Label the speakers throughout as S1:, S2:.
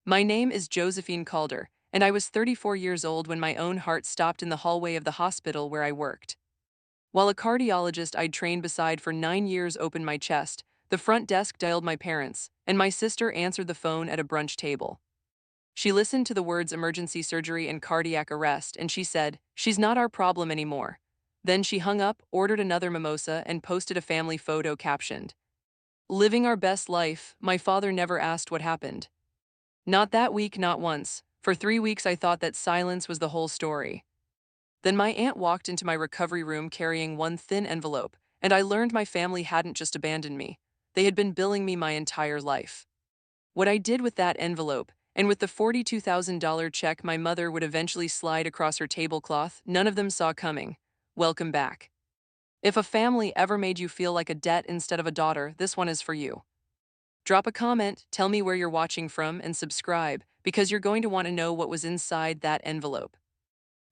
S1: My name is Josephine Calder, and I was 34 years old when my own heart stopped in the hallway of the hospital where I worked. While a cardiologist I'd trained beside for 9 years opened my chest, the front desk dialed my parents, and my sister answered the phone at a brunch table. She listened to the words emergency surgery and cardiac arrest, and she said, "She's not our problem anymore." Then she hung up, ordered another mimosa, and posted a family photo captioned, "Living our best life, my father never asked what happened." Not that week, not once. For 3 weeks, I thought that silence was the whole story. Then my aunt walked into my recovery room carrying one thin envelope, and I learned my family hadn't just abandoned me. They had been billing me my entire life. What I did with that envelope, and with the $42,000 check my mother would eventually slide across her tablecloth, none of them saw coming. Welcome back. If a family ever made you feel like a debt instead of a daughter, this one is for you. Drop a comment, tell me where you're watching from, and subscribe, because you're going to want to know what was inside that envelope.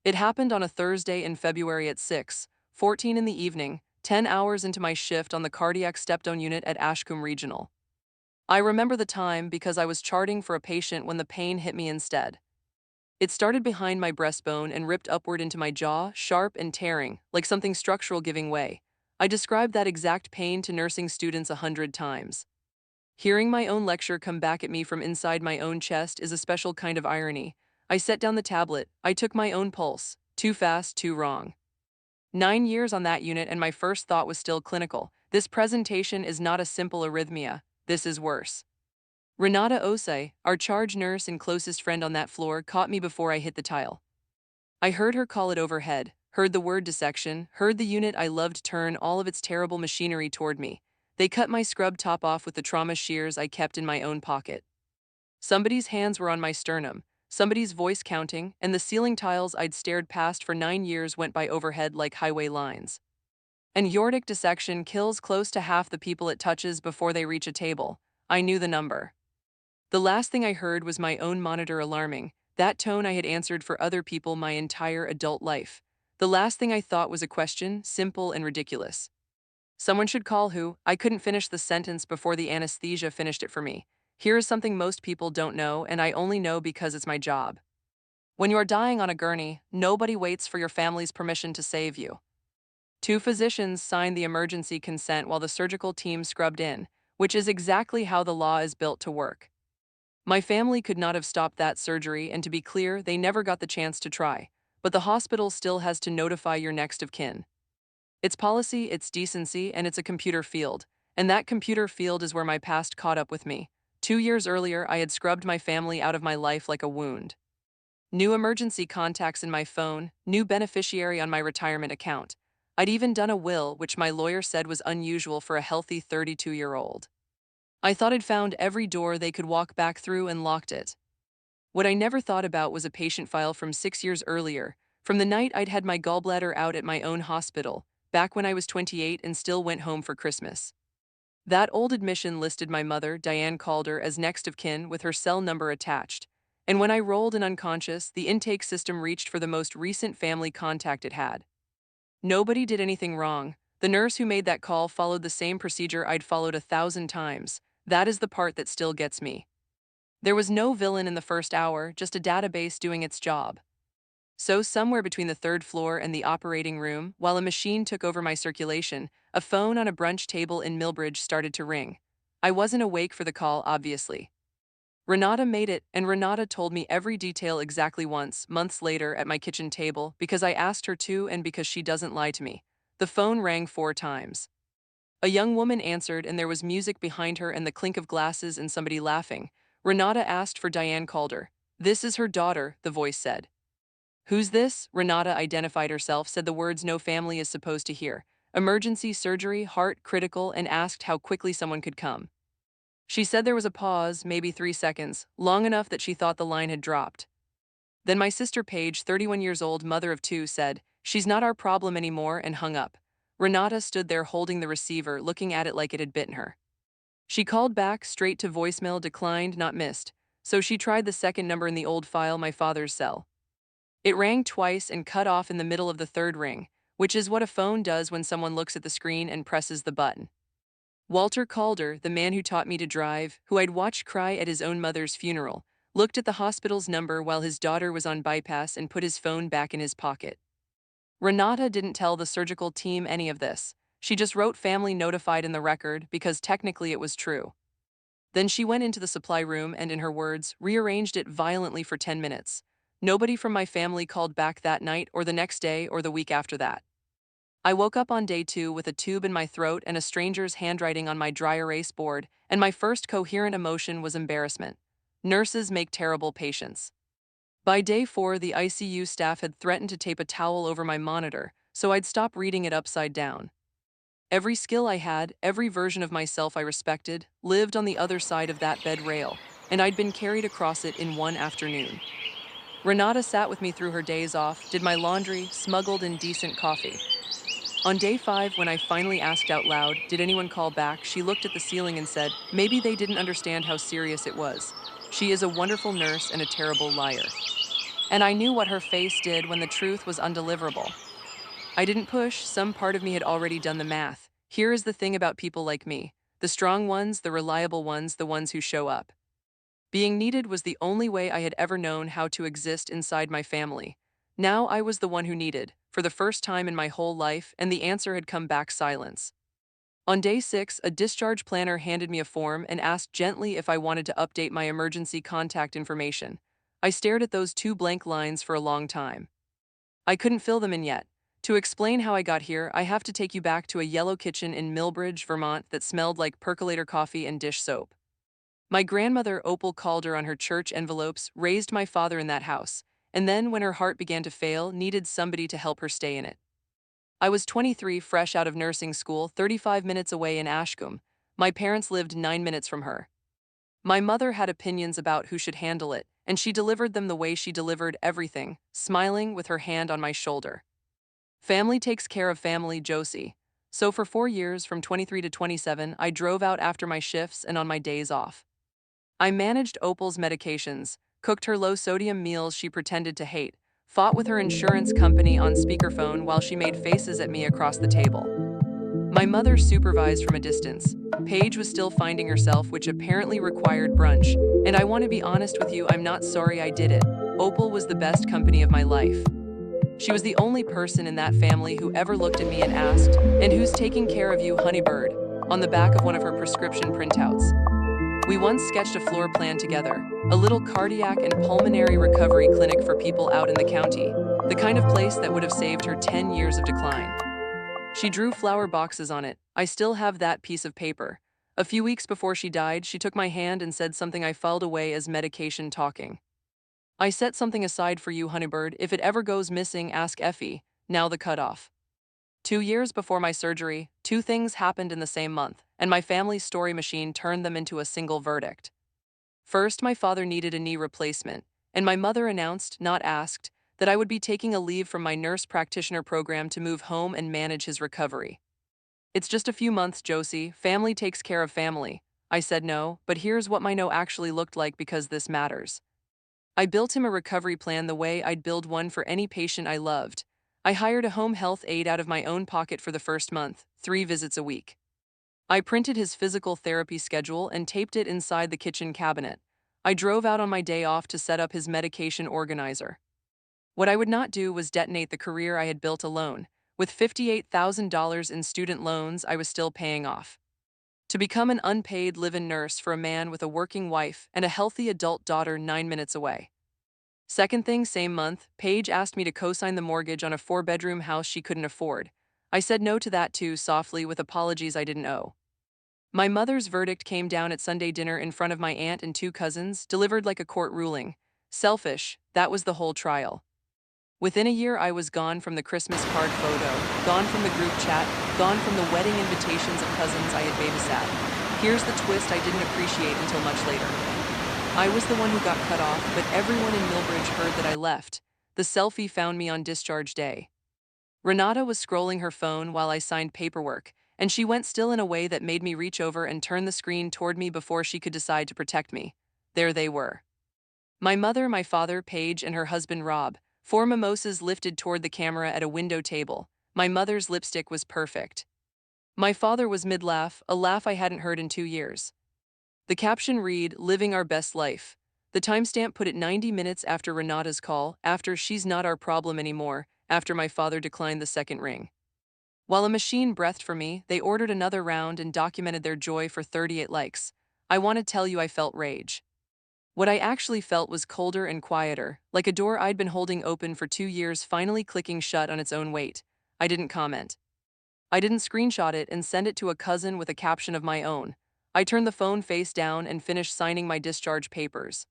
S1: It happened on a Thursday in February at 6:14 in the evening, 10 hours into my shift on the cardiac step-down unit at Ashcombe Regional. I remember the time because I was charting for a patient when the pain hit me instead. It started behind my breastbone and ripped upward into my jaw, sharp and tearing, like something structural giving way. I described that exact pain to nursing students 100 times. Hearing my own lecture come back at me from inside my own chest is a special kind of irony. I set down the tablet, I took my own pulse. Too fast, too wrong. 9 years on that unit, and my first thought was still clinical. This presentation is not a simple arrhythmia. This is worse. Renata Osei, our charge nurse and closest friend on that floor, caught me before I hit the tile. I heard her call it overhead, heard the word dissection, heard the unit I loved turn all of its terrible machinery toward me. They cut my scrub top off with the trauma shears I kept in my own pocket. Somebody's hands were on my sternum, somebody's voice counting, and the ceiling tiles I'd stared past for 9 years went by overhead like highway lines. An aortic dissection kills close to half the people it touches before they reach a table. I knew the number. The last thing I heard was my own monitor alarming, that tone I had answered for other people my entire adult life. The last thing I thought was a question, simple and ridiculous. Someone should call who? I couldn't finish the sentence before the anesthesia finished it for me. Here is something most people don't know, and I only know because it's my job. When you are dying on a gurney, nobody waits for your family's permission to save you. Two physicians signed the emergency consent while the surgical team scrubbed in, which is exactly how the law is built to work. My family could not have stopped that surgery, and to be clear, they never got the chance to try. But the hospital still has to notify your next of kin. It's policy, it's decency, and it's a computer field. And that computer field is where my past caught up with me. 2 years earlier, I had scrubbed my family out of my life like a wound. New emergency contacts in my phone, new beneficiary on my retirement account. I'd even done a will, which my lawyer said was unusual for a healthy 32-year-old. I thought I'd found every door they could walk back through and locked it. What I never thought about was a patient file from 6 years earlier, from the night I'd had my gallbladder out at my own hospital, back when I was 28 and still went home for Christmas. That old admission listed my mother, Diane Calder, as next of kin with her cell number attached, and when I rolled in unconscious, the intake system reached for the most recent family contact it had. Nobody did anything wrong. The nurse who made that call followed the same procedure I'd followed 1,000 times. That is the part that still gets me. There was no villain in the first hour, just a database doing its job. So somewhere between the third floor and the operating room, while a machine took over my circulation, a phone on a brunch table in Millbridge started to ring. I wasn't awake for the call, obviously. Renata made it, and Renata told me every detail exactly once, months later, at my kitchen table, because I asked her to and because she doesn't lie to me. The phone rang 4 times. A young woman answered, and there was music behind her and the clink of glasses and somebody laughing. Renata asked for Diane Calder. "This is her daughter," the voice said. "Who's this?" Renata identified herself, said the words no family is supposed to hear. Emergency surgery, heart critical, and asked how quickly someone could come. She said there was a pause, maybe 3 seconds, long enough that she thought the line had dropped. Then my sister Paige, 31 years old, mother of two, said, "She's not our problem anymore," and hung up. Renata stood there holding the receiver, looking at it like it had bitten her. She called back, straight to voicemail, declined, not missed. So she tried the second number in the old file, my father's cell. It rang twice and cut off in the middle of the third ring, which is what a phone does when someone looks at the screen and presses the button. Walter Calder, the man who taught me to drive, who I'd watched cry at his own mother's funeral, looked at the hospital's number while his daughter was on bypass, and put his phone back in his pocket. Renata didn't tell the surgical team any of this. She just wrote family notified in the record because technically it was true. Then she went into the supply room and, in her words, rearranged it violently for 10 minutes. Nobody from my family called back that night or the next day or the week after that. I woke up on day 2 with a tube in my throat and a stranger's handwriting on my dry erase board, and my first coherent emotion was embarrassment. Nurses make terrible patients. By day 4, the ICU staff had threatened to tape a towel over my monitor, so I'd stop reading it upside down. Every skill I had, every version of myself I respected, lived on the other side of that bed rail, and I'd been carried across it in one afternoon. Renata sat with me through her days off, did my laundry, smuggled in decent coffee. On day 5, when I finally asked out loud, "Did anyone call back?" she looked at the ceiling and said, "Maybe they didn't understand how serious it was. She is a wonderful nurse and a terrible liar." And I knew what her face did when the truth was undeliverable. I didn't push, some part of me had already done the math. Here is the thing about people like me: the strong ones, the reliable ones, the ones who show up. Being needed was the only way I had ever known how to exist inside my family. Now I was the one who needed, for the first time in my whole life, and the answer had come back: silence. On day 6, a discharge planner handed me a form and asked gently if I wanted to update my emergency contact information. I stared at those 2 blank lines for a long time. I couldn't fill them in yet. To explain how I got here, I have to take you back to a yellow kitchen in Millbridge, Vermont that smelled like percolator coffee and dish soap. My grandmother, Opal Calder on her church envelopes, raised my father in that house, and then, when her heart began to fail, needed somebody to help her stay in it. I was 23, fresh out of nursing school, 35 minutes away in Ashcombe. My parents lived 9 minutes from her. My mother had opinions about who should handle it, and she delivered them the way she delivered everything, smiling with her hand on my shoulder. Family takes care of family, Josie. So for 4 years, from 23 to 27, I drove out after my shifts and on my days off. I managed Opal's medications, cooked her low-sodium meals she pretended to hate, fought with her insurance company on speakerphone while she made faces at me across the table. My mother supervised from a distance. Paige was still finding herself, which apparently required brunch, and I want to be honest with you, I'm not sorry I did it. Opal was the best company of my life. She was the only person in that family who ever looked at me and asked, "And who's taking care of you, honeybird?" on the back of one of her prescription printouts. We once sketched a floor plan together, a little cardiac and pulmonary recovery clinic for people out in the county, the kind of place that would have saved her 10 years of decline. She drew flower boxes on it. I still have that piece of paper. A few weeks before she died, she took my hand and said something I filed away as medication talking. "I set something aside for you, honeybird. If it ever goes missing, ask Effie." Now the cutoff. 2 years before my surgery, 2 things happened in the same month, and my family's story machine turned them into a single verdict. First, my father needed a knee replacement, and my mother announced, not asked, that I would be taking a leave from my nurse practitioner program to move home and manage his recovery. "It's just a few months, Josie. Family takes care of family." I said no, but here's what my no actually looked like, because this matters. I built him a recovery plan the way I'd build one for any patient I loved. I hired a home health aide out of my own pocket for the first month, 3 visits a week. I printed his physical therapy schedule and taped it inside the kitchen cabinet. I drove out on my day off to set up his medication organizer. What I would not do was detonate the career I had built alone, with $58,000 in student loans I was still paying off. To become an unpaid live-in nurse for a man with a working wife and a healthy adult daughter 9 minutes away. Second thing, same month, Paige asked me to co-sign the mortgage on a 4-bedroom house she couldn't afford. I said no to that too, softly, with apologies I didn't owe. My mother's verdict came down at Sunday dinner in front of my aunt and 2 cousins, delivered like a court ruling. Selfish, that was the whole trial. Within a year, I was gone from the Christmas card photo, gone from the group chat, gone from the wedding invitations of cousins I had babysat. Here's the twist I didn't appreciate until much later. I was the one who got cut off, but everyone in Millbridge heard that I left. The selfie found me on discharge day. Renata was scrolling her phone while I signed paperwork, and she went still in a way that made me reach over and turn the screen toward me before she could decide to protect me. There they were. My mother, my father, Paige, and her husband Rob, 4 mimosas lifted toward the camera at a window table. My mother's lipstick was perfect. My father was mid-laugh, a laugh I hadn't heard in 2 years. The caption read, "Living our best life." The timestamp put it 90 minutes after Renata's call, after she's not our problem anymore, after my father declined the second ring. While a machine breathed for me, they ordered another round and documented their joy for 38 likes. I want to tell you I felt rage. What I actually felt was colder and quieter, like a door I'd been holding open for 2 years finally clicking shut on its own weight. I didn't comment. I didn't screenshot it and send it to a cousin with a caption of my own. I turned the phone face down and finished signing my discharge papers.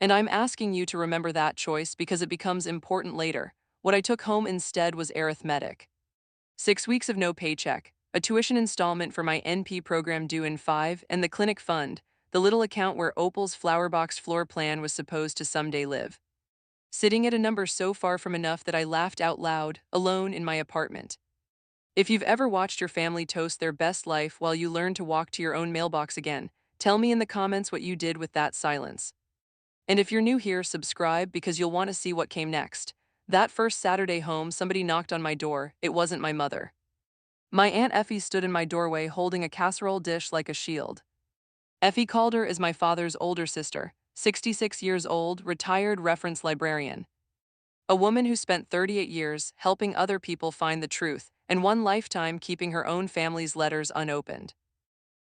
S1: And I'm asking you to remember that choice because it becomes important later. What I took home instead was arithmetic. 6 weeks of no paycheck, a tuition installment for my NP program due in 5, and the clinic fund, the little account where Opal's flowerbox floor plan was supposed to someday live. Sitting at a number so far from enough that I laughed out loud, alone in my apartment. If you've ever watched your family toast their best life while you learn to walk to your own mailbox again, tell me in the comments what you did with that silence. And if you're new here, subscribe because you'll want to see what came next. That first Saturday home, somebody knocked on my door. It wasn't my mother. My Aunt Effie stood in my doorway holding a casserole dish like a shield. Effie Calder is my father's older sister, 66 years old, retired reference librarian. A woman who spent 38 years helping other people find the truth and one lifetime keeping her own family's letters unopened.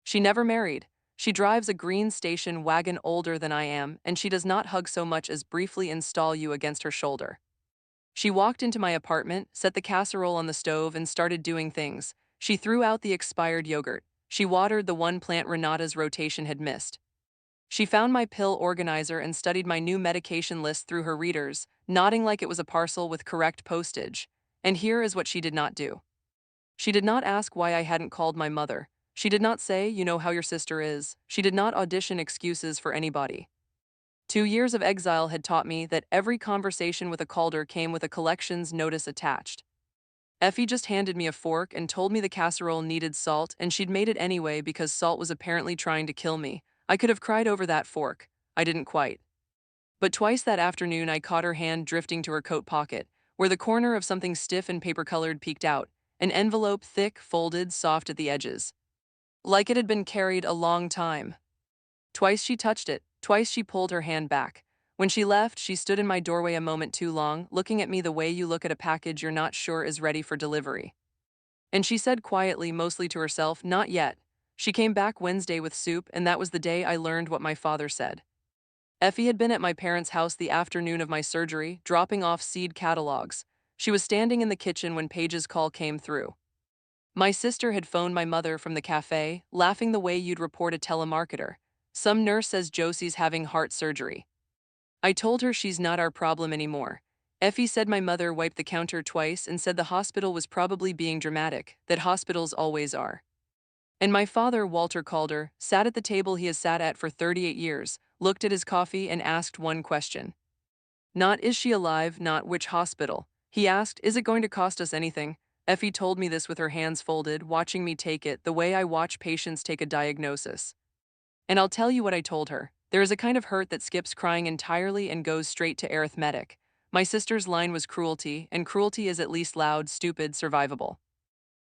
S1: She never married. She drives a green station wagon older than I am, and she does not hug so much as briefly install you against her shoulder. She walked into my apartment, set the casserole on the stove, and started doing things. She threw out the expired yogurt. She watered the one plant Renata's rotation had missed. She found my pill organizer and studied my new medication list through her readers, nodding like it was a parcel with correct postage. And here is what she did not do. She did not ask why I hadn't called my mother. She did not say, you know how your sister is. She did not audition excuses for anybody. 2 years of exile had taught me that every conversation with a Calder came with a collections notice attached. Effie just handed me a fork and told me the casserole needed salt, and she'd made it anyway because salt was apparently trying to kill me. I could have cried over that fork. I didn't quite. But twice that afternoon I caught her hand drifting to her coat pocket, where the corner of something stiff and paper-colored peeked out, an envelope thick, folded, soft at the edges. Like it had been carried a long time. Twice she touched it, twice she pulled her hand back. When she left, she stood in my doorway a moment too long, looking at me the way you look at a package you're not sure is ready for delivery. And she said quietly, mostly to herself, not yet. She came back Wednesday with soup, and that was the day I learned what my father said. Effie had been at my parents' house the afternoon of my surgery, dropping off seed catalogs. She was standing in the kitchen when Paige's call came through. My sister had phoned my mother from the cafe, laughing the way you'd report a telemarketer. Some nurse says Josie's having heart surgery. I told her she's not our problem anymore. Effie said my mother wiped the counter twice and said the hospital was probably being dramatic, that hospitals always are. And my father, Walter Calder, sat at the table he has sat at for 38 years, looked at his coffee and asked one question. Not is she alive, not which hospital. He asked, is it going to cost us anything? Effie told me this with her hands folded, watching me take it the way I watch patients take a diagnosis. And I'll tell you what I told her. There is a kind of hurt that skips crying entirely and goes straight to arithmetic. My sister's line was cruelty, and cruelty is at least loud, stupid, survivable.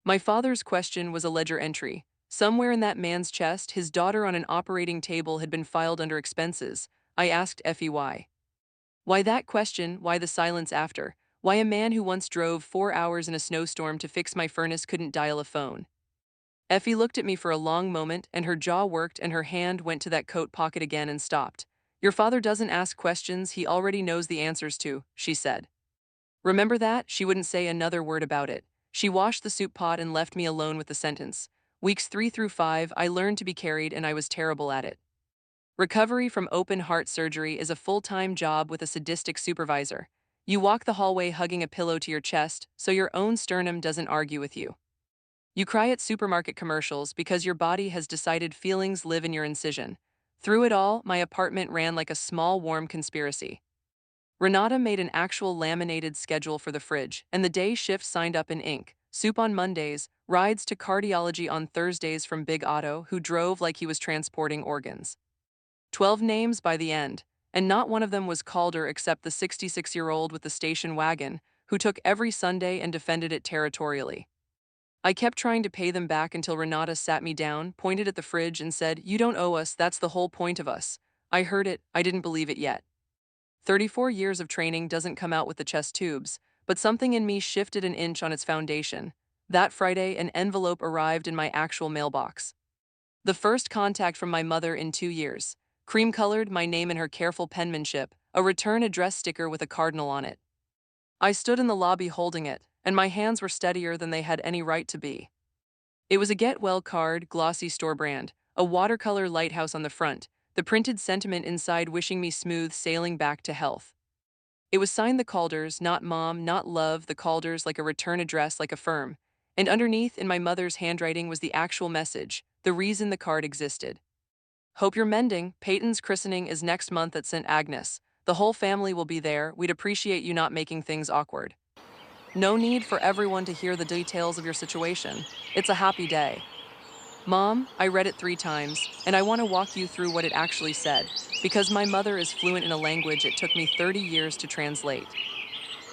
S1: My father's question was a ledger entry. Somewhere in that man's chest, his daughter on an operating table had been filed under expenses. I asked Effie why. Why that question, why the silence after? Why a man who once drove 4 hours in a snowstorm to fix my furnace couldn't dial a phone? Effie looked at me for a long moment, and her jaw worked and her hand went to that coat pocket again and stopped. Your father doesn't ask questions he already knows the answers to, she said. Remember that? She wouldn't say another word about it. She washed the soup pot and left me alone with the sentence. Weeks 3 through 5, I learned to be carried and I was terrible at it. Recovery from open heart surgery is a full-time job with a sadistic supervisor. You walk the hallway hugging a pillow to your chest so your own sternum doesn't argue with you. You cry at supermarket commercials because your body has decided feelings live in your incision. Through it all, my apartment ran like a small warm conspiracy. Renata made an actual laminated schedule for the fridge, and the day shift signed up in ink. Soup on Mondays, rides to cardiology on Thursdays from Big Otto, who drove like he was transporting organs. 12 names by the end, and not one of them was Calder except the 66-year-old with the station wagon, who took every Sunday and defended it territorially. I kept trying to pay them back until Renata sat me down, pointed at the fridge and said, you don't owe us, that's the whole point of us. I heard it, I didn't believe it yet. 34 years of training doesn't come out with the chest tubes, but something in me shifted an inch on its foundation. That Friday, an envelope arrived in my actual mailbox. The first contact from my mother in 2 years. Cream-colored, my name in her careful penmanship, a return address sticker with a cardinal on it. I stood in the lobby holding it, and my hands were steadier than they had any right to be. It was a Get Well card, glossy store brand, a watercolor lighthouse on the front, the printed sentiment inside wishing me smooth sailing back to health. It was signed the Calders, not mom, not love, the Calders, like a return address, like a firm. And underneath, in my mother's handwriting, was the actual message, the reason the card existed. Hope you're mending. Peyton's christening is next month at St. Agnes. The whole family will be there. We'd appreciate you not making things awkward. No need for everyone to hear the details of your situation. It's a happy day. Mom, I read it 3 times, and I want to walk you through what it actually said, because my mother is fluent in a language it took me 30 years to translate.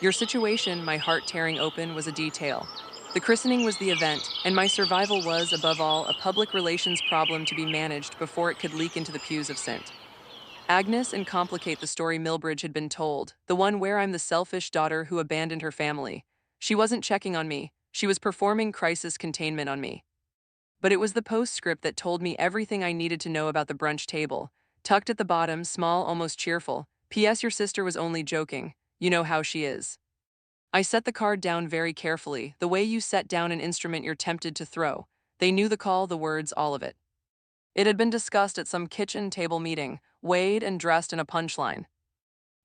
S1: Your situation, my heart tearing open, was a detail. The christening was the event, and my survival was, above all, a public relations problem to be managed before it could leak into the pews of St. Agnes and complicate the story Milbridge had been told, the one where I'm the selfish daughter who abandoned her family. She wasn't checking on me, she was performing crisis containment on me. But it was the postscript that told me everything I needed to know about the brunch table. Tucked at the bottom, small, almost cheerful. P.S. Your sister was only joking. You know how she is. I set the card down very carefully, the way you set down an instrument you're tempted to throw. They knew the call, the words, all of it. It had been discussed at some kitchen table meeting, weighed and dressed in a punchline.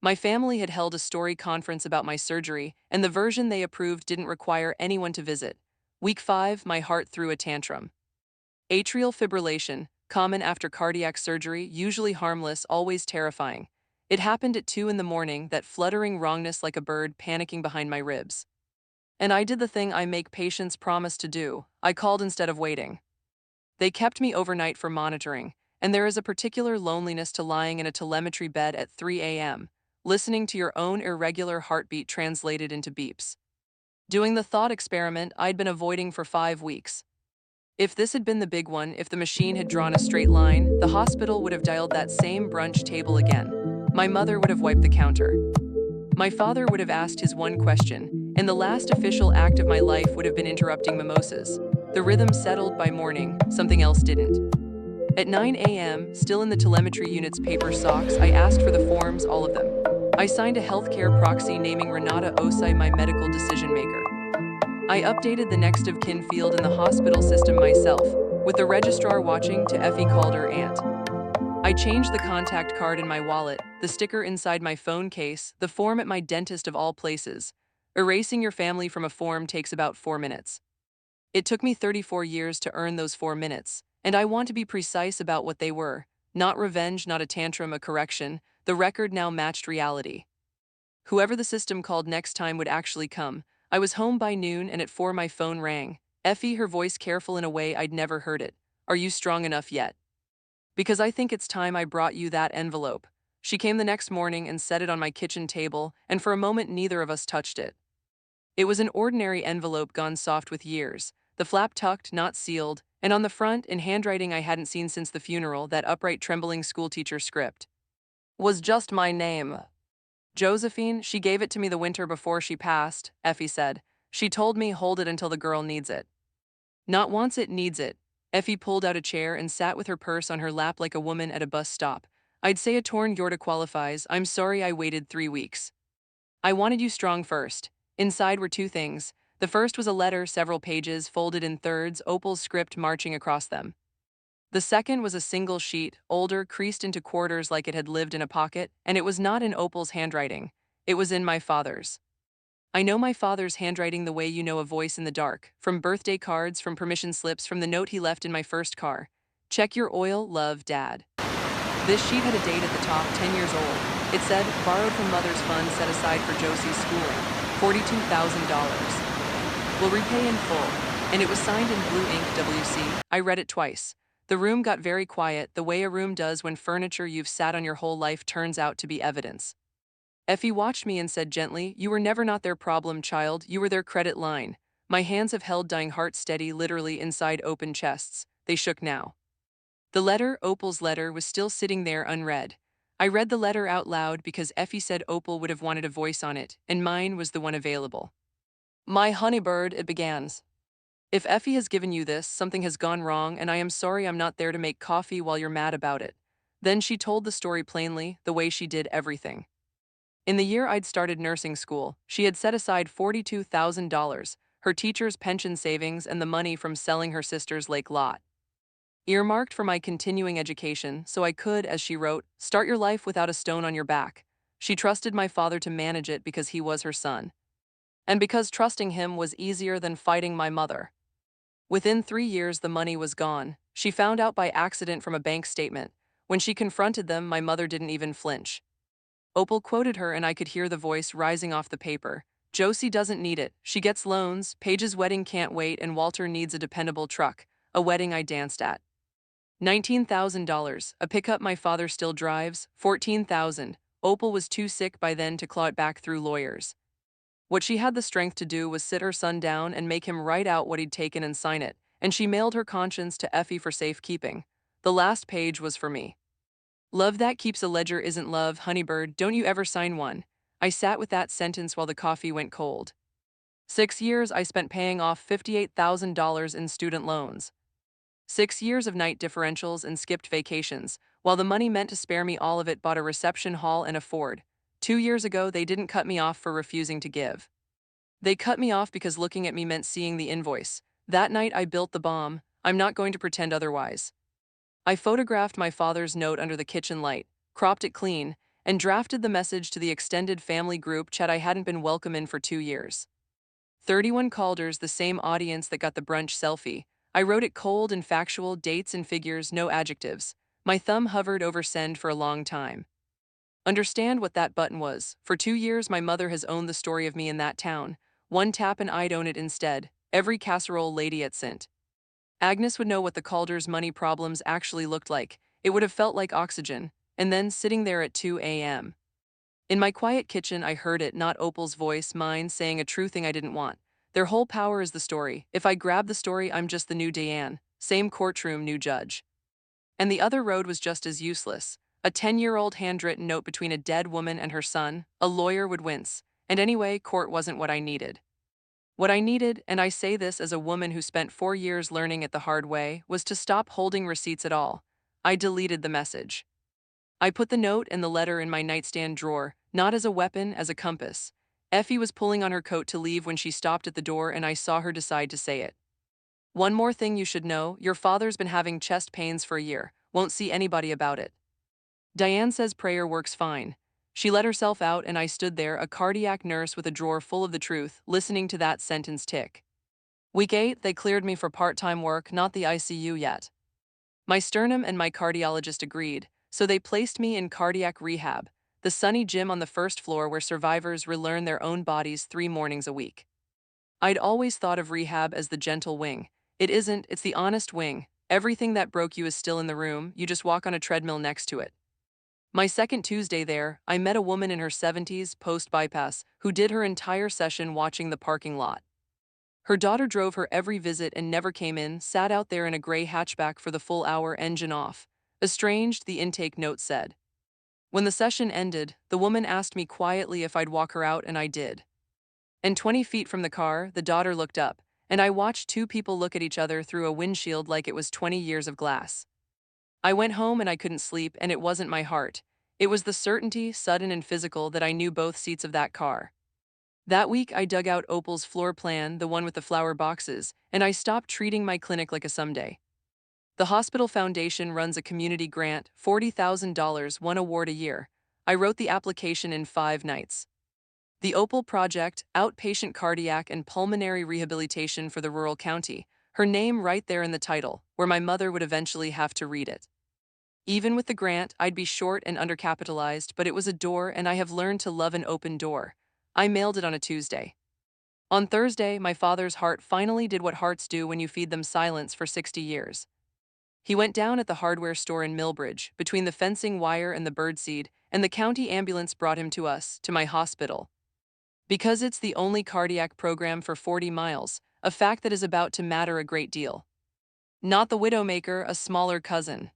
S1: My family had held a story conference about my surgery, and the version they approved didn't require anyone to visit. Week 5, my heart threw a tantrum. Atrial fibrillation, common after cardiac surgery, usually harmless, always terrifying. It happened at 2 in the morning, that fluttering wrongness like a bird panicking behind my ribs. And I did the thing I make patients promise to do. I called instead of waiting. They kept me overnight for monitoring, and there is a particular loneliness to lying in a telemetry bed at 3 a.m., listening to your own irregular heartbeat translated into beeps. Doing the thought experiment I'd been avoiding for 5 weeks. If this had been the big one, if the machine had drawn a straight line, the hospital would have dialed that same brunch table again. My mother would have wiped the counter. My father would have asked his one question, and the last official act of my life would have been interrupting mimosas. The rhythm settled by morning, something else didn't. At 9 a.m., still in the telemetry unit's paper socks, I asked for the forms, all of them. I signed a healthcare proxy naming Renata Osai my medical decision maker. I updated the next of kin field in the hospital system myself, with the registrar watching, to Effie Calder aunt. I changed the contact card in my wallet, the sticker inside my phone case, the form at my dentist of all places. Erasing your family from a form takes about 4 minutes. It took me 34 years to earn those 4 minutes, and I want to be precise about what they were. Not revenge, not a tantrum, a correction. The record now matched reality. Whoever the system called next time would actually come. I was home by noon, and at 4 my phone rang. Effie, her voice careful in a way I'd never heard it. Are you strong enough yet? Because I think it's time I brought you that envelope. She came the next morning and set it on my kitchen table, and for a moment neither of us touched it. It was an ordinary envelope gone soft with years, the flap tucked, not sealed, and on the front, in handwriting I hadn't seen since the funeral, that upright trembling schoolteacher script. Was just my name. Josephine, she gave it to me the winter before she passed, Effie said. She told me hold it until the girl needs it. Not wants it, needs it. Effie pulled out a chair and sat with her purse on her lap like a woman at a bus stop. I'd say a torn Yorta qualifies. I'm sorry I waited 3 weeks. I wanted you strong first. Inside were 2 things. The first was a letter, several pages, folded in thirds, Opal's script marching across them. The second was a single sheet, older, creased into quarters like it had lived in a pocket, and it was not in Opal's handwriting. It was in my father's. I know my father's handwriting the way you know a voice in the dark, from birthday cards, from permission slips, from the note he left in my first car. Check your oil, love, Dad. This sheet had a date at the top, 10 years old. It said, borrowed from mother's fund set aside for Josie's schooling, $42,000. Will repay in full. And it was signed in blue ink, WC. I read it twice. The room got very quiet, the way a room does when furniture you've sat on your whole life turns out to be evidence. Effie watched me and said gently, you were never not their problem, child, you were their credit line. My hands have held dying hearts steady, literally inside open chests. They shook now. The letter, Opal's letter, was still sitting there unread. I read the letter out loud because Effie said Opal would have wanted a voice on it, and mine was the one available. My honeybird, it begins. If Effie has given you this, something has gone wrong, and I am sorry I'm not there to make coffee while you're mad about it. Then she told the story plainly, the way she did everything. In the year I'd started nursing school, she had set aside $42,000, her teacher's pension savings, and the money from selling her sister's lake lot, earmarked for my continuing education, so I could, as she wrote, start your life without a stone on your back. She trusted my father to manage it because he was her son. And because trusting him was easier than fighting my mother. Within 3 years, the money was gone. She found out by accident from a bank statement. When she confronted them, my mother didn't even flinch. Opal quoted her, and I could hear the voice rising off the paper. Josie doesn't need it. She gets loans, Paige's wedding can't wait, and Walter needs a dependable truck, a wedding I danced at. $19,000, a pickup my father still drives, $14,000. Opal was too sick by then to claw it back through lawyers. What she had the strength to do was sit her son down and make him write out what he'd taken and sign it, and she mailed her conscience to Effie for safekeeping. The last page was for me. Love that keeps a ledger isn't love, honeybird, don't you ever sign one. I sat with that sentence while the coffee went cold. 6 years I spent paying off $58,000 in student loans. 6 years of night differentials and skipped vacations, while the money meant to spare me all of it bought a reception hall and a Ford. 2 years ago they didn't cut me off for refusing to give. They cut me off because looking at me meant seeing the invoice. That night I built the bomb, I'm not going to pretend otherwise. I photographed my father's note under the kitchen light, cropped it clean, and drafted the message to the extended family group chat I hadn't been welcome in for 2 years. 31 Calders, the same audience that got the brunch selfie. I wrote it cold and factual, dates and figures, no adjectives. My thumb hovered over send for a long time. Understand what that button was. For 2 years my mother has owned the story of me in that town. One tap and I'd own it instead. Every casserole lady at St. Agnes would know what the Calders' money problems actually looked like. It would have felt like oxygen. And then, sitting there at 2 a.m. in my quiet kitchen, I heard it, not Opal's voice, mine, saying a true thing I didn't want. Their whole power is the story. If I grab the story, I'm just the new Diane. Same courtroom, new judge. And the other road was just as useless. A 10-year-old handwritten note between a dead woman and her son. A lawyer would wince. And anyway, court wasn't what I needed. What I needed, and I say this as a woman who spent 4 years learning it the hard way, was to stop holding receipts at all. I deleted the message. I put the note and the letter in my nightstand drawer, not as a weapon, as a compass. Effie was pulling on her coat to leave when she stopped at the door, and I saw her decide to say it. One more thing you should know, your father's been having chest pains for a year, won't see anybody about it. Diane says prayer works fine. She let herself out, and I stood there, a cardiac nurse with a drawer full of the truth, listening to that sentence tick. Week 8, they cleared me for part-time work, not the ICU yet. My sternum and my cardiologist agreed, so they placed me in cardiac rehab, the sunny gym on the first floor where survivors relearn their own bodies 3 mornings a week. I'd always thought of rehab as the gentle wing. It isn't, it's the honest wing. Everything that broke you is still in the room, you just walk on a treadmill next to it. My second Tuesday there, I met a woman in her 70s, post-bypass, who did her entire session watching the parking lot. Her daughter drove her every visit and never came in, sat out there in a gray hatchback for the full hour, engine off. Estranged, the intake note said. When the session ended, the woman asked me quietly if I'd walk her out, and I did. And 20 feet from the car, the daughter looked up, and I watched two people look at each other through a windshield like it was 20 years of glass. I went home and I couldn't sleep, and it wasn't my heart. It was the certainty, sudden and physical, that I knew both seats of that car. That week I dug out Opal's floor plan, the one with the flower boxes, and I stopped treating my clinic like a someday. The hospital foundation runs a community grant, $40,000, one award a year. I wrote the application in 5 nights. The Opal Project, outpatient cardiac and pulmonary rehabilitation for the rural county. Her name right there in the title, where my mother would eventually have to read it. Even with the grant, I'd be short and undercapitalized, but it was a door, and I have learned to love an open door. I mailed it on a Tuesday. On Thursday, my father's heart finally did what hearts do when you feed them silence for 60 years. He went down at the hardware store in Millbridge, between the fencing wire and the birdseed, and the county ambulance brought him to us, to my hospital. Because it's the only cardiac program for 40 miles, a fact that is about to matter a great deal. Not the widowmaker, a smaller cousin.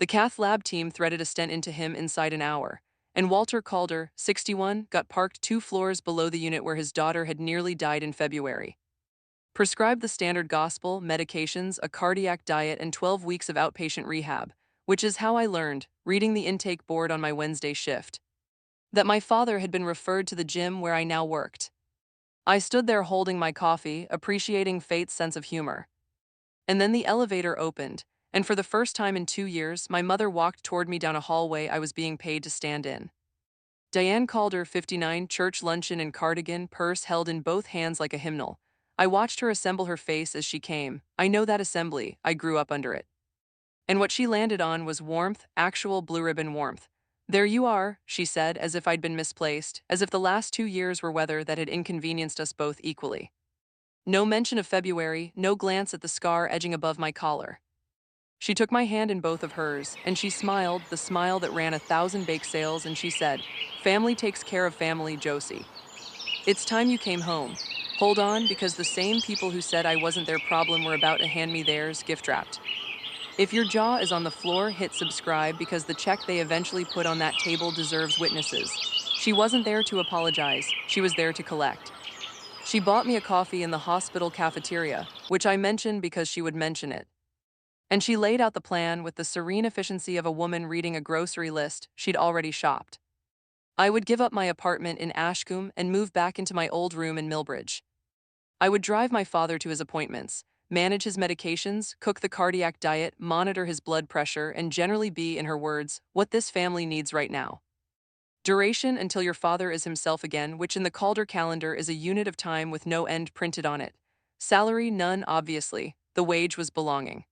S1: The cath lab team threaded a stent into him inside an hour, and Walter Calder, 61, got parked 2 floors below the unit where his daughter had nearly died in February. Prescribed the standard gospel, medications, a cardiac diet, and 12 weeks of outpatient rehab, which is how I learned, reading the intake board on my Wednesday shift, that my father had been referred to the gym where I now worked. I stood there holding my coffee, appreciating fate's sense of humor. And then the elevator opened, and for the first time in 2 years, my mother walked toward me down a hallway I was being paid to stand in. Diane Calder, 59, church luncheon and cardigan, purse held in both hands like a hymnal. I watched her assemble her face as she came. I know that assembly, I grew up under it. And what she landed on was warmth, actual blue ribbon warmth. "There you are," she said, as if I'd been misplaced, as if the last 2 years were weather that had inconvenienced us both equally. No mention of February, no glance at the scar edging above my collar. She took my hand in both of hers, and she smiled, the smile that ran 1,000 bake sales, and she said, "Family takes care of family, Josie. It's time you came home. Hold on, because the same people who said I wasn't their problem were about to hand me theirs, gift-wrapped. If your jaw is on the floor, hit subscribe, because the check they eventually put on that table deserves witnesses." She wasn't there to apologize, she was there to collect. She bought me a coffee in the hospital cafeteria, which I mentioned because she would mention it. And she laid out the plan with the serene efficiency of a woman reading a grocery list she'd already shopped. I would give up my apartment in Ashcombe and move back into my old room in Millbridge. I would drive my father to his appointments, manage his medications, cook the cardiac diet, monitor his blood pressure, and generally be, in her words, what this family needs right now. Duration until your father is himself again, which in the Calder calendar is a unit of time with no end printed on it. Salary, none, obviously. The wage was belonging.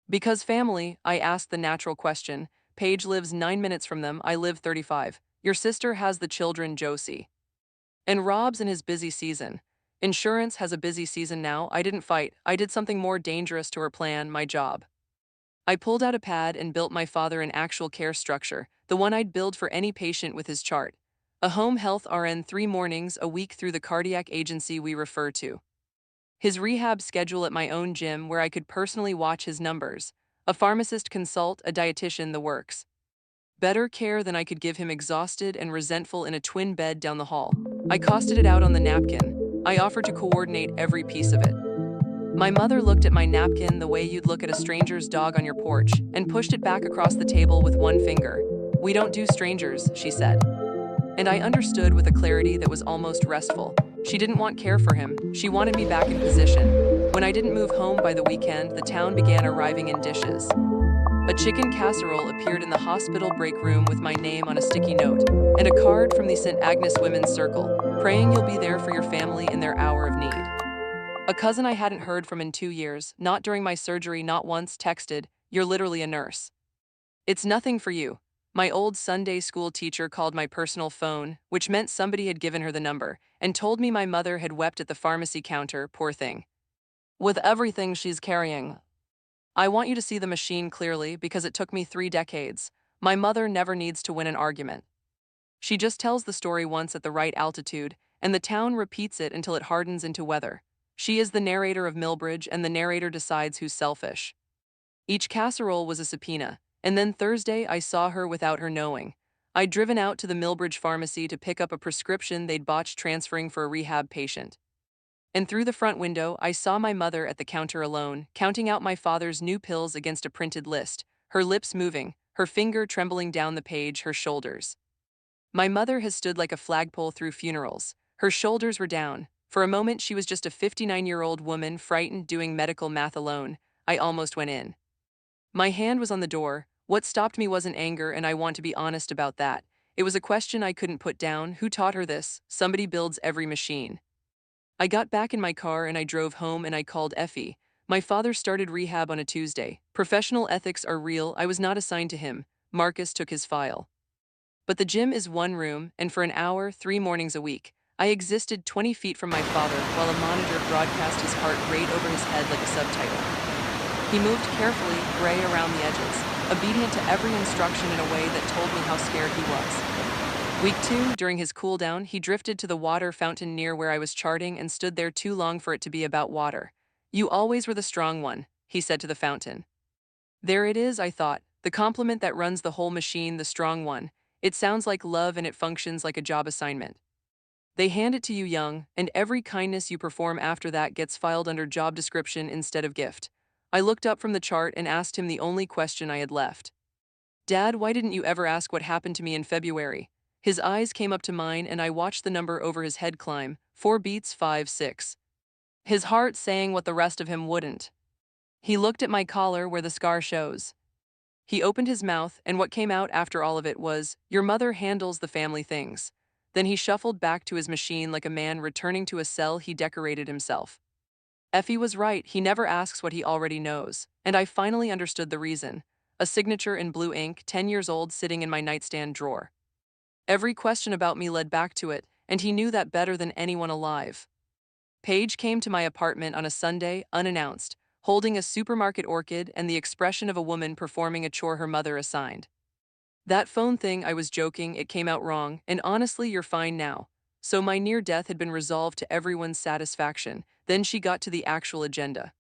S1: Because family, I asked the natural question. Paige lives 9 minutes from them, I live 35. Your sister has the children, Josie. And Rob's in his busy season. Insurance has a busy season now. I didn't fight. I did something more dangerous to her plan, my job. I pulled out a pad and built my father an actual care structure, the one I'd build for any patient with his chart. A home health RN 3 mornings a week through the cardiac agency we refer to. His rehab schedule at my own gym where I could personally watch his numbers. A pharmacist consult, a dietitian, the works. Better care than I could give him, exhausted and resentful in a twin bed down the hall. I costed it out on the napkin. I offered to coordinate every piece of it. My mother looked at my napkin the way you'd look at a stranger's dog on your porch and pushed it back across the table with one finger. "We don't do strangers," she said. And I understood with a clarity that was almost restful. She didn't want care for him. She wanted me back in position. When I didn't move home by the weekend, the town began arriving in dishes. A chicken casserole appeared in the hospital break room with my name on a sticky note, and a card from the St. Agnes Women's Circle, praying you'll be there for your family in their hour of need. A cousin I hadn't heard from in 2 years, not during my surgery, not once, texted, "You're literally a nurse. It's nothing for you." My old Sunday school teacher called my personal phone, which meant somebody had given her the number, and told me my mother had wept at the pharmacy counter, poor thing. "With everything she's carrying. I want you to see the machine clearly because it took me 3 decades. My mother never needs to win an argument. She just tells the story once at the right altitude, and the town repeats it until it hardens into weather. She is the narrator of Millbridge, and the narrator decides who's selfish." Each casserole was a subpoena, and then Thursday I saw her without her knowing. I'd driven out to the Millbridge pharmacy to pick up a prescription they'd botched transferring for a rehab patient. And through the front window, I saw my mother at the counter alone, counting out my father's new pills against a printed list, her lips moving, her finger trembling down the page, her shoulders. My mother has stood like a flagpole through funerals. Her shoulders were down. For a moment, she was just a 59-year-old woman, frightened, doing medical math alone. I almost went in. My hand was on the door. What stopped me wasn't anger, and I want to be honest about that. It was a question I couldn't put down. Who taught her this? Somebody builds every machine. I got back in my car and I drove home and I called Effie. My father started rehab on a Tuesday. Professional ethics are real. I was not assigned to him. Marcus took his file. But the gym is one room, and for an hour, 3 mornings a week, I existed 20 feet from my father while a monitor broadcast his heart rate over his head like a subtitle. He moved carefully, gray around the edges, obedient to every instruction in a way that told me how scared he was. Week 2, during his cool down, he drifted to the water fountain near where I was charting and stood there too long for it to be about water. "You always were the strong one," he said to the fountain. There it is, I thought, the compliment that runs the whole machine, the strong one. It sounds like love and it functions like a job assignment. They hand it to you young, and every kindness you perform after that gets filed under job description instead of gift. I looked up from the chart and asked him the only question I had left. Dad, why didn't you ever ask what happened to me in February? His eyes came up to mine and I watched the number over his head climb, 4 beats 5 6. His heart saying what the rest of him wouldn't. He looked at my collar where the scar shows. He opened his mouth, and what came out after all of it was, "Your mother handles the family things." Then he shuffled back to his machine like a man returning to a cell he decorated himself. Effie was right, he never asks what he already knows. And I finally understood the reason. A signature in blue ink, 10 years old, sitting in my nightstand drawer. Every question about me led back to it, and he knew that better than anyone alive. Paige came to my apartment on a Sunday, unannounced, holding a supermarket orchid and the expression of a woman performing a chore her mother assigned. That phone thing, I was joking, it came out wrong, and honestly, you're fine now. So my near death had been resolved to everyone's satisfaction. Then she got to the actual agenda.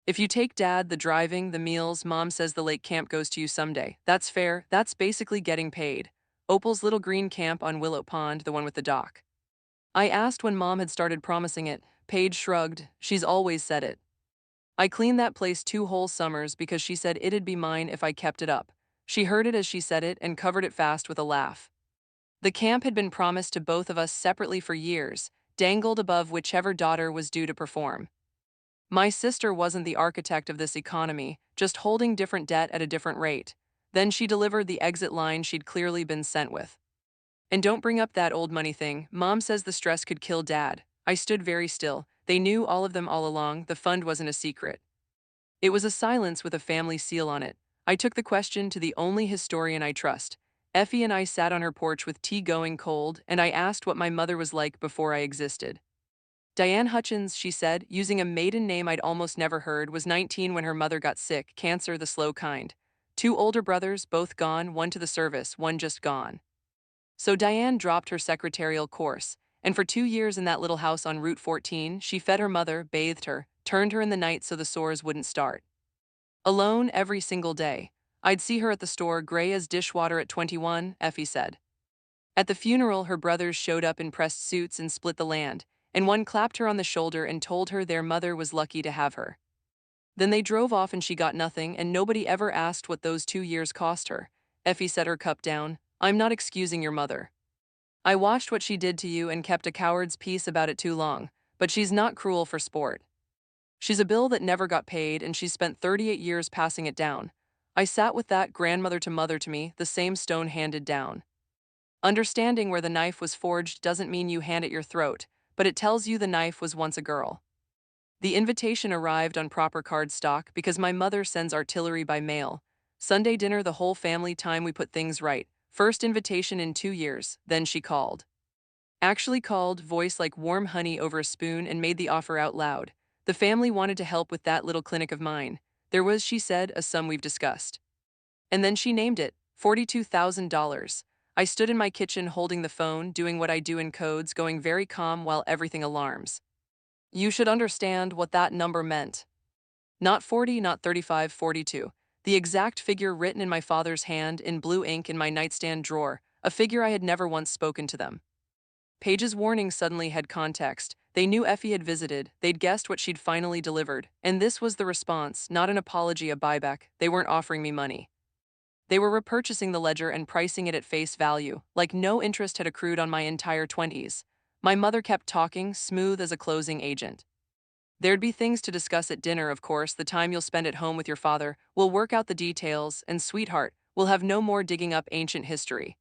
S1: If you take Dad, the driving, the meals, Mom says the lake camp goes to you someday. That's fair, that's basically getting paid. Opal's little green camp on Willow Pond, the one with the dock. I asked when Mom had started promising it. Paige shrugged. She's always said it. I cleaned that place 2 whole summers because she said it'd be mine if I kept it up. She heard it as she said it and covered it fast with a laugh. The camp had been promised to both of us separately for years, dangled above whichever daughter was due to perform. My sister wasn't the architect of this economy, just holding different debt at a different rate. Then she delivered the exit line she'd clearly been sent with. And don't bring up that old money thing. Mom says the stress could kill Dad. I stood very still. They knew, all of them, all along. The fund wasn't a secret. It was a silence with a family seal on it. I took the question to the only historian I trust. Effie and I sat on her porch with tea going cold, and I asked what my mother was like before I existed. Diane Hutchins, she said, using a maiden name I'd almost never heard, was 19 when her mother got sick, cancer, the slow kind. 2 older brothers, both gone, one to the service, one just gone. So Diane dropped her secretarial course, and for 2 years in that little house on Route 14, she fed her mother, bathed her, turned her in the night so the sores wouldn't start. Alone every single day. I'd see her at the store, gray as dishwater at 21, Effie said. At the funeral, her brothers showed up in pressed suits and split the land, and one clapped her on the shoulder and told her their mother was lucky to have her. Then they drove off and she got nothing, and nobody ever asked what those 2 years cost her. Effie set her cup down. I'm not excusing your mother. I watched what she did to you and kept a coward's peace about it too long, but she's not cruel for sport. She's a bill that never got paid, and she's spent 38 years passing it down. I sat with that, grandmother to mother to me, the same stone handed down. Understanding where the knife was forged doesn't mean you hand it your throat, but it tells you the knife was once a girl. The invitation arrived on proper cardstock because my mother sends artillery by mail. Sunday dinner, the whole family time, we put things right. First invitation in 2 years, then she called. Actually called, voice like warm honey over a spoon, and made the offer out loud. The family wanted to help with that little clinic of mine. There was, she said, a sum we've discussed. And then she named it, $42,000. I stood in my kitchen holding the phone, doing what I do in codes, going very calm while everything alarms. You should understand what that number meant. Not 40, not 35, 42. The exact figure written in my father's hand in blue ink in my nightstand drawer, a figure I had never once spoken to them. Paige's warning suddenly had context. They knew Effie had visited, they'd guessed what she'd finally delivered, and this was the response, not an apology, a buyback. They weren't offering me money. They were repurchasing the ledger and pricing it at face value, like no interest had accrued on my entire 20s. My mother kept talking, smooth as a closing agent. There'd be things to discuss at dinner, of course, the time you'll spend at home with your father. We'll work out the details, and sweetheart, we'll have no more digging up ancient history.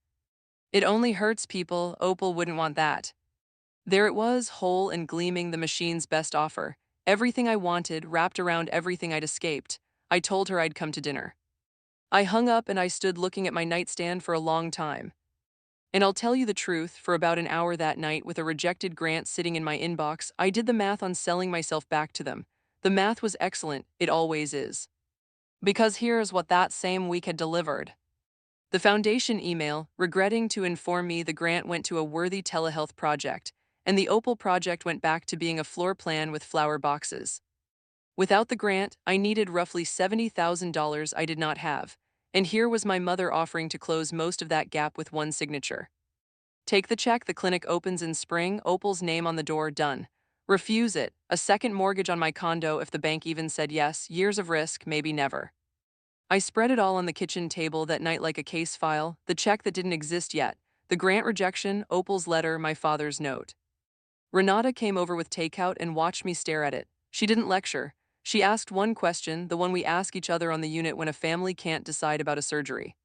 S1: It only hurts people, Opal wouldn't want that. There it was, whole and gleaming, the machine's best offer. Everything I wanted, wrapped around everything I'd escaped. I told her I'd come to dinner. I hung up and I stood looking at my nightstand for a long time. And I'll tell you the truth, for about an hour that night, with a rejected grant sitting in my inbox, I did the math on selling myself back to them. The math was excellent, it always is. Because here's what that same week had delivered. The foundation email, regretting to inform me the grant went to a worthy telehealth project, and the Opal project went back to being a floor plan with flower boxes. Without the grant, I needed roughly $70,000 I did not have, And here was my mother offering to close most of that gap with one signature. Take the check, the clinic opens in spring, Opal's name on the door, done. Refuse it, a second mortgage on my condo if the bank even said yes, years of risk, maybe never. I spread it all on the kitchen table that night like a case file, the check that didn't exist yet, the grant rejection, Opal's letter, my father's note. Renata came over with takeout and watched me stare at it. She didn't lecture. She asked one question, the one we ask each other on the unit when a family can't decide about a surgery.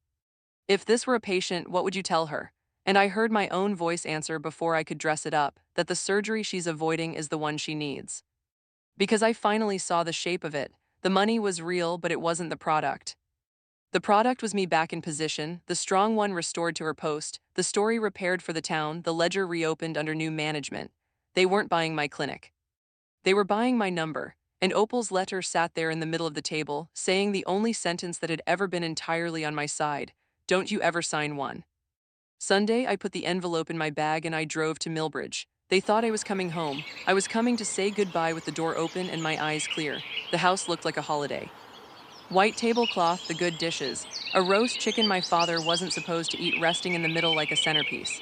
S1: If this were a patient, what would you tell her? And I heard my own voice answer before I could dress it up, that the surgery she's avoiding is the one she needs. Because I finally saw the shape of it. The money was real, but it wasn't the product. The product was me back in position, the strong one restored to her post, the story repaired for the town, the ledger reopened under new management. They weren't buying my clinic. They were buying my number, and Opal's letter sat there in the middle of the table, saying the only sentence that had ever been entirely on my side: don't you ever sign one. Sunday, I put the envelope in my bag and I drove to Millbridge. They thought I was coming home. I was coming to say goodbye with the door open and my eyes clear. The house looked like a holiday. White tablecloth, the good dishes. A roast chicken my father wasn't supposed to eat resting in the middle like a centerpiece.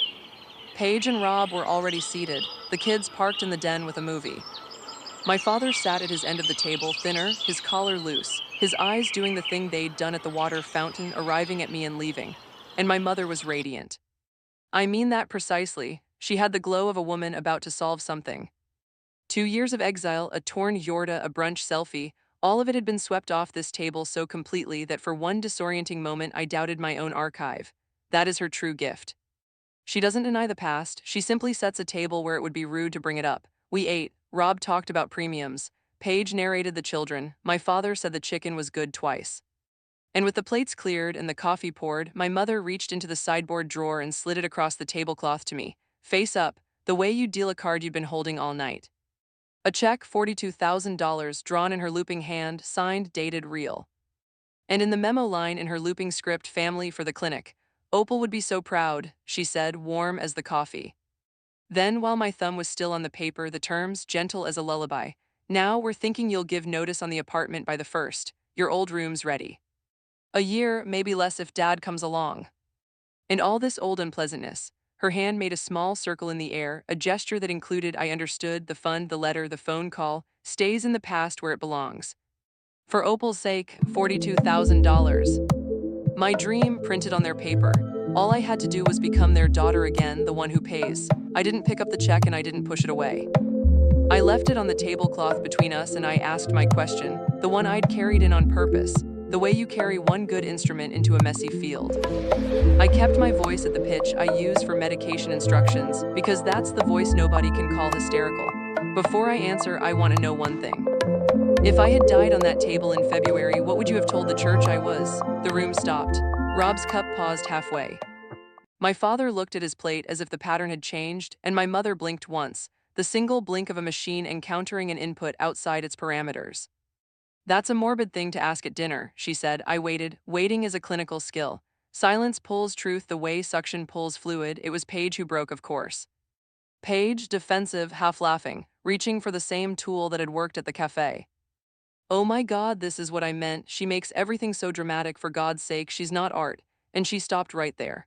S1: Paige and Rob were already seated, the kids parked in the den with a movie. My father sat at his end of the table, thinner, his collar loose, his eyes doing the thing they'd done at the water fountain, arriving at me and leaving. And my mother was radiant. I mean that precisely. She had the glow of a woman about to solve something. 2 years of exile, a torn Yorta, a brunch selfie, all of it had been swept off this table so completely that for one disorienting moment I doubted my own archive. That is her true gift. She doesn't deny the past, she simply sets a table where it would be rude to bring it up. We ate, Rob talked about premiums, Paige narrated the children, my father said the chicken was good twice. And with the plates cleared and the coffee poured, my mother reached into the sideboard drawer and slid it across the tablecloth to me. Face up, the way you deal a card you'd been holding all night. A check, $42,000, drawn in her looping hand, signed, dated, real. And in the memo line in her looping script, family for the clinic. Opal would be so proud, she said, warm as the coffee. Then, while my thumb was still on the paper, the terms, gentle as a lullaby. Now we're thinking you'll give notice on the apartment by the 1st. Your old room's ready. A year, maybe less if Dad comes along. In all this old unpleasantness, her hand made a small circle in the air, a gesture that included, I understood, the fund, the letter, the phone call, stays in the past where it belongs. For Opal's sake, $42,000. My dream printed on their paper. All I had to do was become their daughter again, the one who pays. I didn't pick up the check and I didn't push it away. I left it on the tablecloth between us and I asked my question, the one I'd carried in on purpose, the way you carry one good instrument into a messy field. I kept my voice at the pitch I use for medication instructions because that's the voice nobody can call hysterical. Before I answer, I want to know one thing. If I had died on that table in February, what would you have told the church I was? The room stopped. Rob's cup paused halfway. My father looked at his plate as if the pattern had changed, and my mother blinked once, the single blink of a machine encountering an input outside its parameters. That's a morbid thing to ask at dinner, she said. I waited. Waiting is a clinical skill. Silence pulls truth the way suction pulls fluid. It was Paige who broke, of course. Paige, defensive, half laughing, reaching for the same tool that had worked at the cafe. Oh my God, this is what I meant. She makes everything so dramatic, for God's sake, she's not art. And she stopped right there.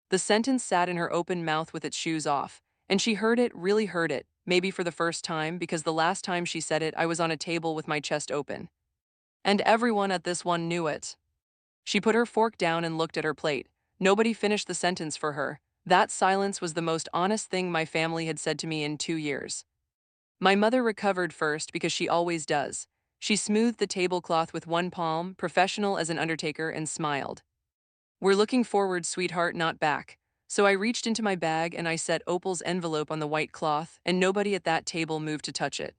S1: The sentence sat in her open mouth with its shoes off, and she heard it, really heard it, maybe for the first time, because the last time she said it, I was on a table with my chest open. And everyone at this one knew it. She put her fork down and looked at her plate. Nobody finished the sentence for her. That silence was the most honest thing my family had said to me in 2 years. My mother recovered first because she always does. She smoothed the tablecloth with one palm, professional as an undertaker, and smiled. We're looking forward, sweetheart, not back. So I reached into my bag and I set Opal's envelope on the white cloth, and nobody at that table moved to touch it.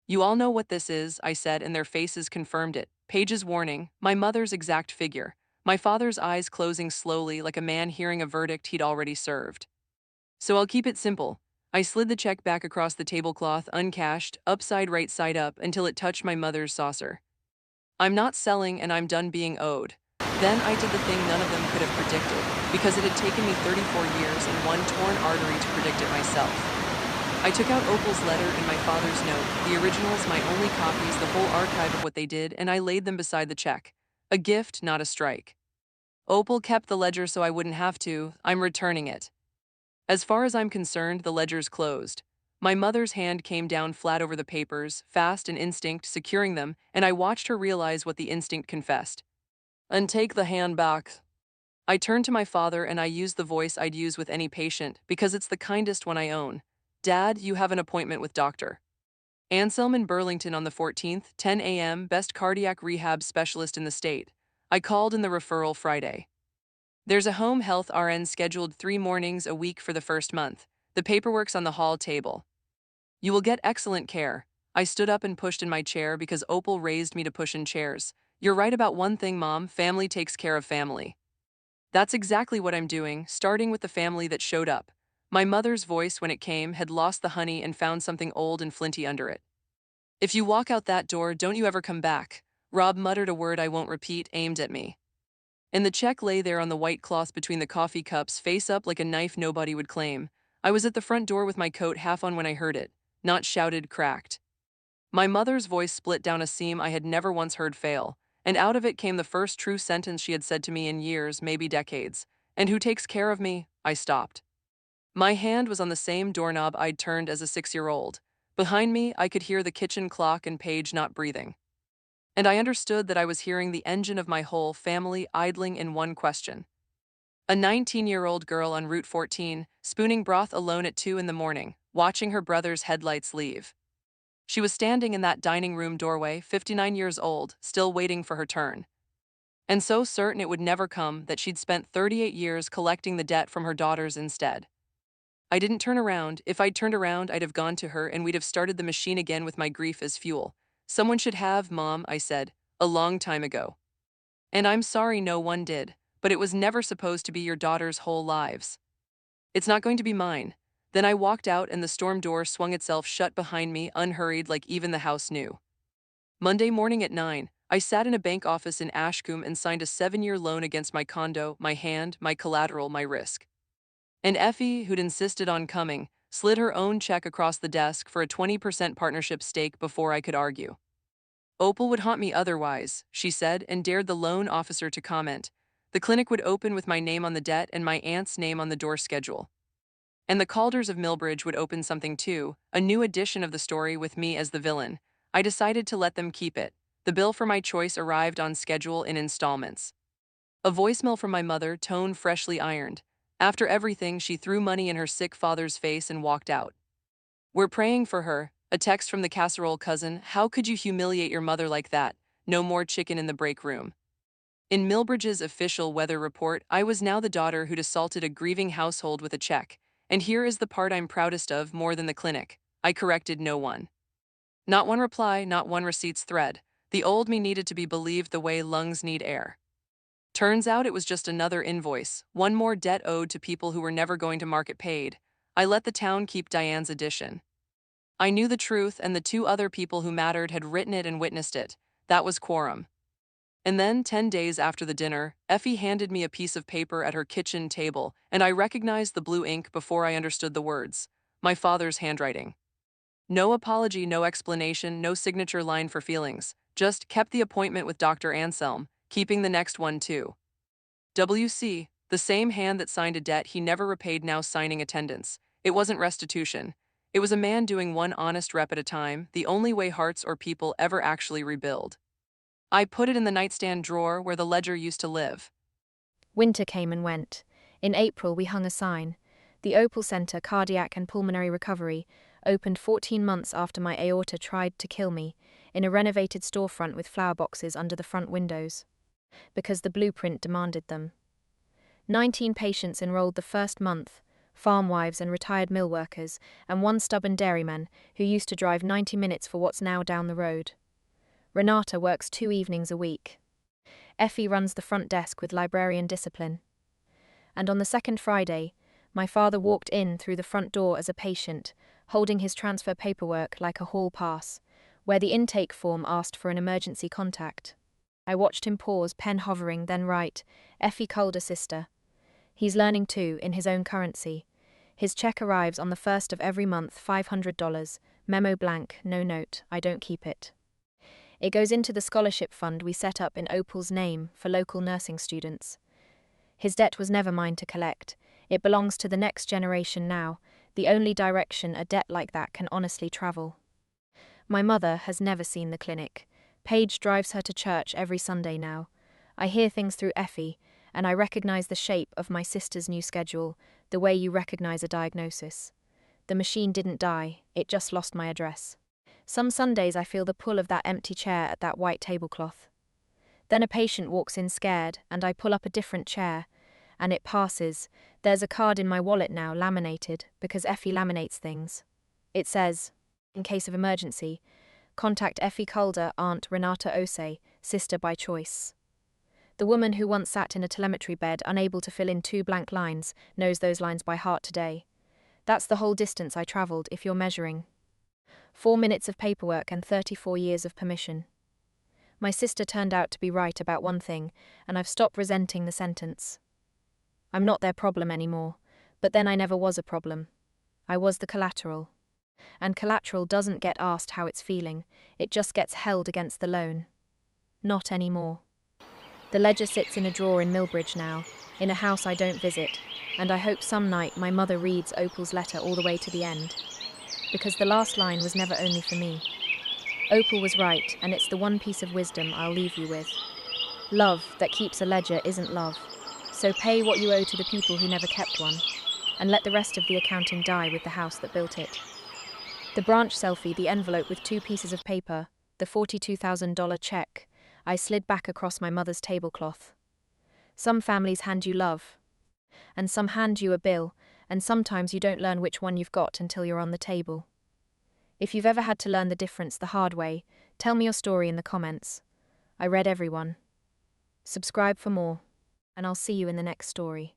S1: You all know what this is, I said, and their faces confirmed it. Paige's warning, my mother's exact figure, my father's eyes closing slowly like a man hearing a verdict he'd already served. So I'll keep it simple. I slid the check back across the tablecloth, uncashed, upside right side up, until it touched my mother's saucer. I'm not selling and I'm done being owed. Then I did the thing none of them could have predicted, because it had taken me 34 years and one torn artery to predict it myself. I took out Opal's letter and my father's note, the originals, my only copies, the whole archive of what they did, and I laid them beside the check. A gift, not a strike. Opal kept the ledger so I wouldn't have to. I'm returning it. As far as I'm concerned, the ledger's closed. My mother's hand came down flat over the papers, fast and instinct securing them, and I watched her realize what the instinct confessed. And take the hand back. I turned to my father and I used the voice I'd use with any patient because it's the kindest one I own. Dad, you have an appointment with Dr. Anselm in Burlington on the 14th, 10 a.m., best cardiac rehab specialist in the state. I called in the referral Friday. There's a home health RN scheduled 3 mornings a week for the first month. The paperwork's on the hall table. You will get excellent care. I stood up and pushed in my chair because Opal raised me to push in chairs. You're right about one thing, Mom. Family takes care of family. That's exactly what I'm doing, starting with the family that showed up. My mother's voice, when it came, had lost the honey and found something old and flinty under it. If you walk out that door, don't you ever come back. Rob muttered a word I won't repeat, aimed at me. And the check lay there on the white cloth between the coffee cups, face up like a knife nobody would claim. I was at the front door with my coat half on when I heard it. Not shouted, cracked. My mother's voice split down a seam I had never once heard fail, and out of it came the first true sentence she had said to me in years, maybe decades. And who takes care of me? I stopped. My hand was on the same doorknob I'd turned as a 6-year-old. Behind me, I could hear the kitchen clock and Paige not breathing. And I understood that I was hearing the engine of my whole family idling in one question. A 19-year-old girl on Route 14, spooning broth alone at 2 in the morning, watching her brother's headlights leave. She was standing in that dining room doorway, 59 years old, still waiting for her turn. And so certain it would never come that she'd spent 38 years collecting the debt from her daughters instead. I didn't turn around. If I'd turned around, I'd have gone to her and we'd have started the machine again with my grief as fuel. Someone should have, Mom, I said, a long time ago. And I'm sorry no one did, but it was never supposed to be your daughters' whole lives. It's not going to be mine. Then I walked out and the storm door swung itself shut behind me, unhurried like even the house knew. Monday morning at 9, I sat in a bank office in Ashcombe and signed a 7-year loan against my condo, my hand, my collateral, my risk. And Effie, who'd insisted on coming, slid her own check across the desk for a 20% partnership stake before I could argue. Opal would haunt me otherwise, she said, and dared the loan officer to comment. The clinic would open with my name on the debt and my aunt's name on the door schedule. And the Calders of Millbridge would open something too, a new edition of the story with me as the villain. I decided to let them keep it. The bill for my choice arrived on schedule in installments. A voicemail from my mother, tone freshly ironed. After everything, she threw money in her sick father's face and walked out. We're praying for her. A text from the casserole cousin. How could you humiliate your mother like that? No more chicken in the break room. In Millbridge's official weather report, I was now the daughter who'd assaulted a grieving household with a check. And here is the part I'm proudest of more than the clinic. I corrected no one. Not one reply, not one receipts thread. The old me needed to be believed the way lungs need air. Turns out it was just another invoice, one more debt owed to people who were never going to market paid. I let the town keep Diane's edition. I knew the truth, and the 2 other people who mattered had written it and witnessed it. That was quorum. And then, 10 days after the dinner, Effie handed me a piece of paper at her kitchen table, and I recognized the blue ink before I understood the words. My father's handwriting. No apology, no explanation, no signature line for feelings. Just kept the appointment with Dr. Anselm, keeping the next one too. WC, the same hand that signed a debt he never repaid now signing attendance. It wasn't restitution. It was a man doing one honest rep at a time, the only way hearts or people ever actually rebuild. I put it in the nightstand drawer where the ledger used to live.
S2: Winter came and went. In April, we hung a sign. The Opal Center Cardiac and Pulmonary Recovery opened 14 months after my aorta tried to kill me, in a renovated storefront with flower boxes under the front windows, because the blueprint demanded them. 19 patients enrolled the first month, farm wives and retired mill workers, and one stubborn dairyman who used to drive 90 minutes for what's now down the road. Renata works 2 evenings a week. Effie runs the front desk with librarian discipline. And on the second Friday, my father walked in through the front door as a patient, holding his transfer paperwork like a hall pass, where the intake form asked for an emergency contact. I watched him pause, pen hovering, then write, Effie Calder, sister. He's learning too, in his own currency. His check arrives on the first of every month, $500, memo blank, no note, I don't keep it. It goes into the scholarship fund we set up in Opal's name for local nursing students. His debt was never mine to collect. It belongs to the next generation now, the only direction a debt like that can honestly travel. My mother has never seen the clinic. Paige drives her to church every Sunday now. I hear things through Effie, and I recognize the shape of my sister's new schedule, the way you recognize a diagnosis. The machine didn't die, it just lost my address. Some Sundays I feel the pull of that empty chair at that white tablecloth. Then a patient walks in scared, and I pull up a different chair, and it passes. There's a card in my wallet now, laminated, because Effie laminates things. It says, in case of emergency, contact Effie Calder, Aunt Renata Ose, sister by choice. The woman who once sat in a telemetry bed, unable to fill in 2 blank lines, knows those lines by heart today. That's the whole distance I travelled, if you're measuring. 4 minutes of paperwork and 34 years of permission. My sister turned out to be right about one thing, and I've stopped resenting the sentence. I'm not their problem anymore, but then I never was a problem. I was the collateral. And collateral doesn't get asked how it's feeling, it just gets held against the loan. Not anymore. The ledger sits in a drawer in Millbridge now, in a house I don't visit, and I hope some night my mother reads Opal's letter all the way to the end. Because the last line was never only for me. Opal was right, and it's the one piece of wisdom I'll leave you with. Love that keeps a ledger isn't love. So pay what you owe to the people who never kept one, and let the rest of the accounting die with the house that built it. The branch selfie, the envelope with 2 pieces of paper, the $42,000 check, I slid back across my mother's tablecloth. Some families hand you love, and some hand you a bill, and sometimes you don't learn which one you've got until you're on the table. If you've ever had to learn the difference the hard way, tell me your story in the comments. I read everyone. Subscribe for more, and I'll see you in the next story.